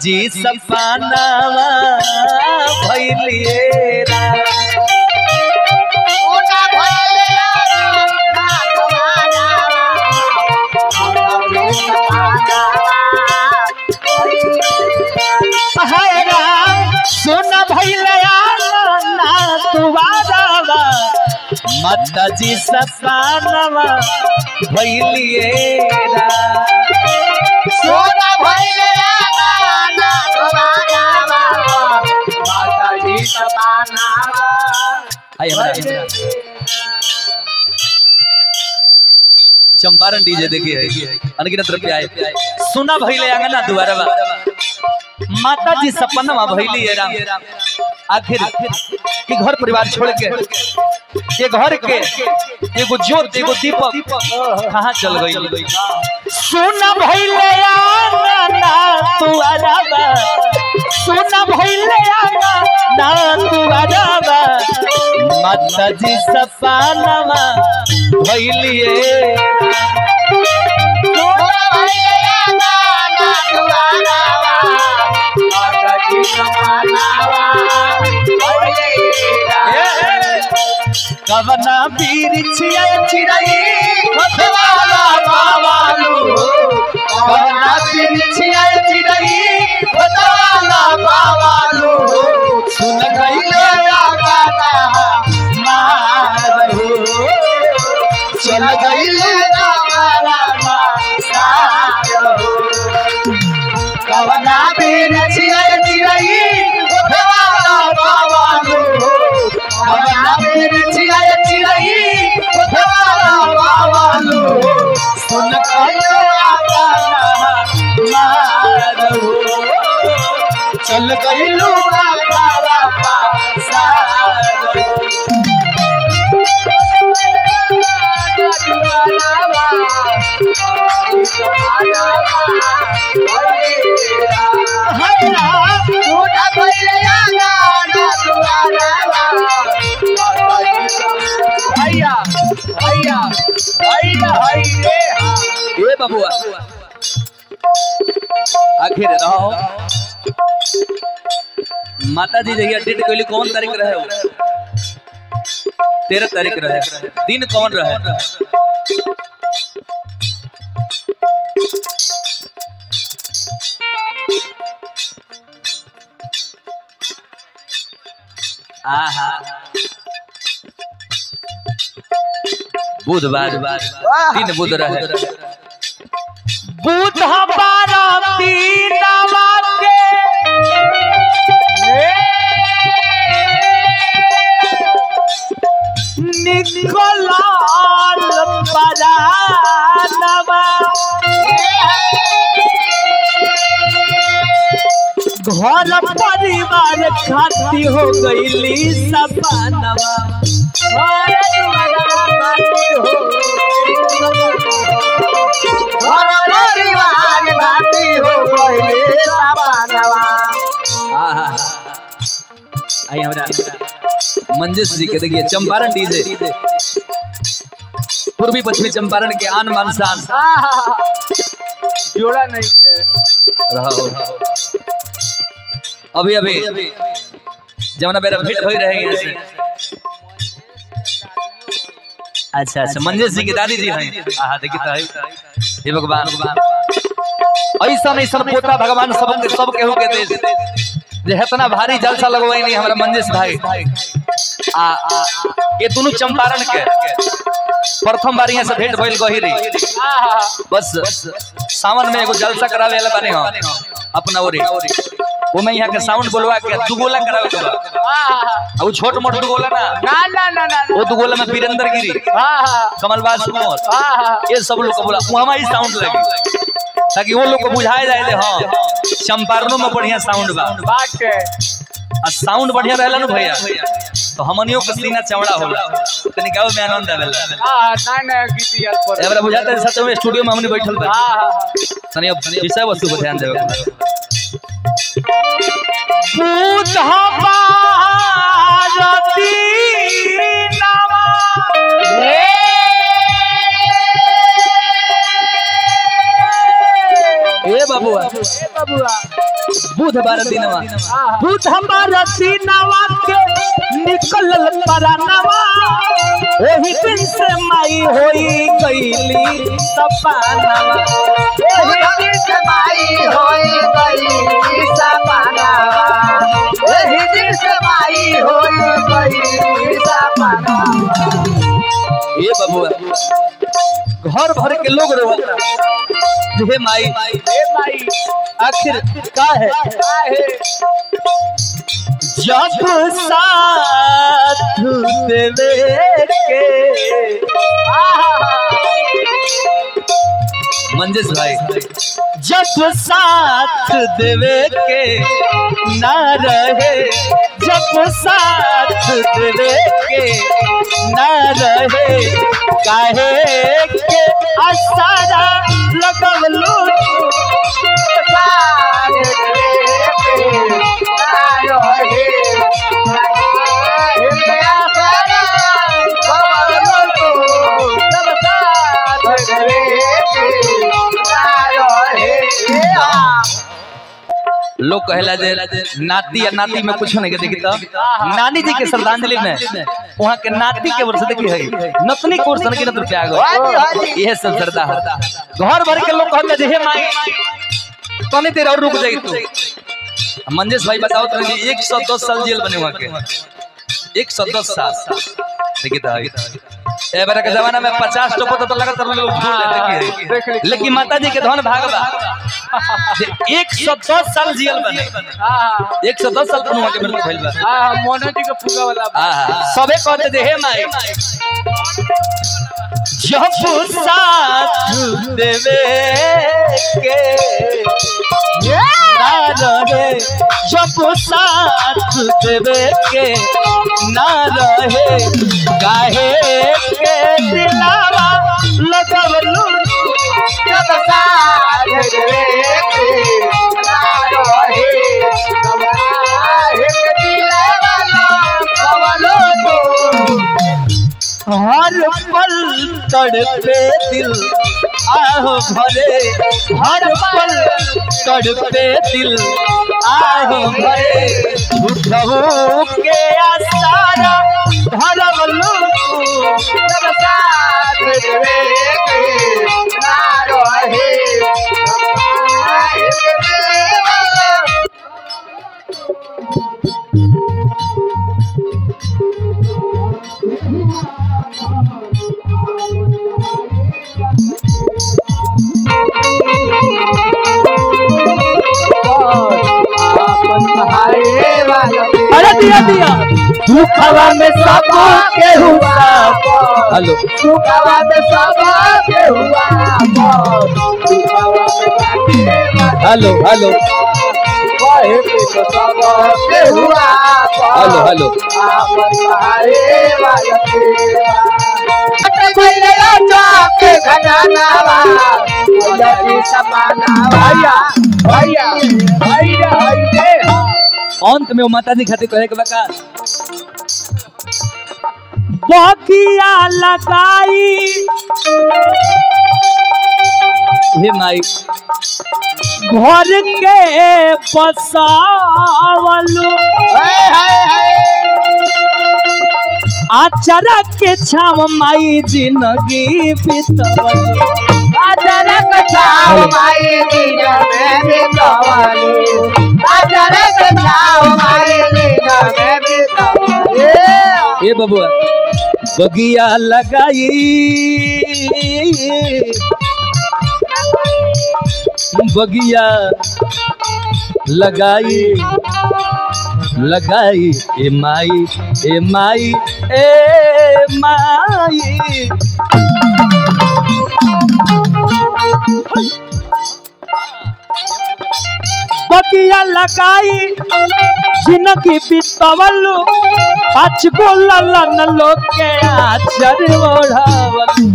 जी सपनावा भइलिए सोना भइलिया ना तुवारा माता जी सपनावा भइलिए सोना भइलिया ना तुवारा माता जी सपनावा चंपारण डीजे देखिए अनगिनत रुपया आए सुना भइले आंगना दुआरा माता जी सपना भइली है राम आखिर की घर परिवार छोड़ के ये घर के एगो ज्योत एगो दीपक कहां चल गई सुना भइले आंगना दुआरा सुना भइले आंगना दुआरा माता जी सपना भइलिए कवना पीर छिया चिड़ई खोतवाला बावालू कवना पीर छिया चिड़ई खोतवाला बावालू सुन गइले गाना मारू चल गइले गाना मारू कवना पीर छिया चिड़ई खोतवाला बावालू कवना पीर छिया चिड़ई खोतवाला बावालू सुन गइले गाना मारू चल गइलू गाना बबुआ आखिर रहो माता जी जहिया डेट कैली कौन तारीख रहे हो 13 तारीख रहे दिन कौन रहे आहा बुधवार 3 बुध रहे बुधवार 3 के निकलाल परानवा घर परिवार खाती हो गईली सपनवा मंजिश जी के देखिए चंपारण डीजे पूर्वी पश्चिमी चंपारण के आन मान शान जोड़ा नहीं है रहो अभी अभी जमुना बेरा भेंट हो रहे हैं यहाँ से अच्छा अच्छा मंजिश जी की दादी जी हैं आहा देखिए तो हे भगवान ऐसा नहीं सब पोता भगवान सब केहू के देश जे इतना भारी जलसा लगवाई नहीं हमारा मंजिश भाई ये दोनों चंपारण के प्रथम बार यहाँ से भेंट भइल गहिरी बस सावन में एगो जलसा करावे वाला बने हो अपना ओरी वो मैं यहाँ के साउंड बोलवा के दुगोला करावे के बा वो छोट मोट दुगोला ना वो दुगोला में वीरेंद्र गिरी कमलबाज कुमार ये सब लोग को बोला वहां ही साउंड लगी ताकि वो लोग को बुझाया जाए दे हां चंपारणों में बढ़िया साउंड बा आ साउंड बढ़िया रहला न भैया तो हमनियो के सीना चौड़ा होला तनी गाओ में आनंद आवेला ना गीतिया पर एबरा बुझाता है सच में स्टूडियो में हमने बैठल बा तनी अब विषय वस्तु पर ध्यान देवे बुधवा रती नामा ए बाबुआ बुधवार दिनवा बुधवार दिनवा के निकलल परानवा ओही दिन से माई होई गईली सपनावा ओही दिन से माई होई गईली सपनावा ओही दिन से माई होई गईली सपनावा। ये बबुआ घर भर के लोग रोता हे माई आखिर का है जब साथ देवे के मंजेश भाई जब साथ देवे के ना रहे जब साथ देवे के ना रहे काहे के आसारा लगवलू लोग कहला जे नाती या नाती में कुछ नहीं के देखी तो नानी जी के श्रद्धांजलि में वहाँ के नाती के वर्ष देखी है नतनी के वर्ष की नतर त्याग यह सब श्रद्धा है। घर भर के लोग कहते जे हे माई तने देर और रुक जाई तू। मंजेश भाई बताओ तो 110 साल जेल बने वहाँ के 110 साल देखी तो ए बार के जमाना में 50 टोपो तो लगा तर लोग झूठ लेते की लेकिन माता जी के धन भागवा 110 साल जेल बने 110 साल पर वहाँ के मृत्यु भइल बा। हां मोना जी के फुगा वाला सबे कहते जे हे माई जब साथ देवे के ना रहे जब साथ देवे के ना रहे काहे के दिलावा लगवलू जब साथ देवे के ना रहे काहे के दिलावा लगवलू हर पल तड़पे दिल आहो भरे हर पल तड़पे दिल आहो भरे झूठों के आसारा धरवलू जब साथ देवे के ना रहे काहे के दिलावा अरे दिया दुखवा में सब के हुआ हेलो दुखवा में सब के हुआ दुखवा में हेलो हेलो कहे तो सब के हुआ हेलो हेलो आपन सहारे वाला पहले चौक खजानावा जल्दी सपना भैया भैया भैया भैया अंत में वो माता जी खातिर कहे के बका बकिया लगाई हे माई घर के बसावलू आचरा के छाव माई जिंदगी बितवलू अजरक छाव माई दिन में बितवली अजरक छाव माई दिन में बितवली ए बबुआ बगिया लगाई बगिया लगाई लगाई ए माई ए माई ए माई बगिया लगाई जिनकी बितवलू पाँच गो ललन लोग के आचर ओढ़ावलू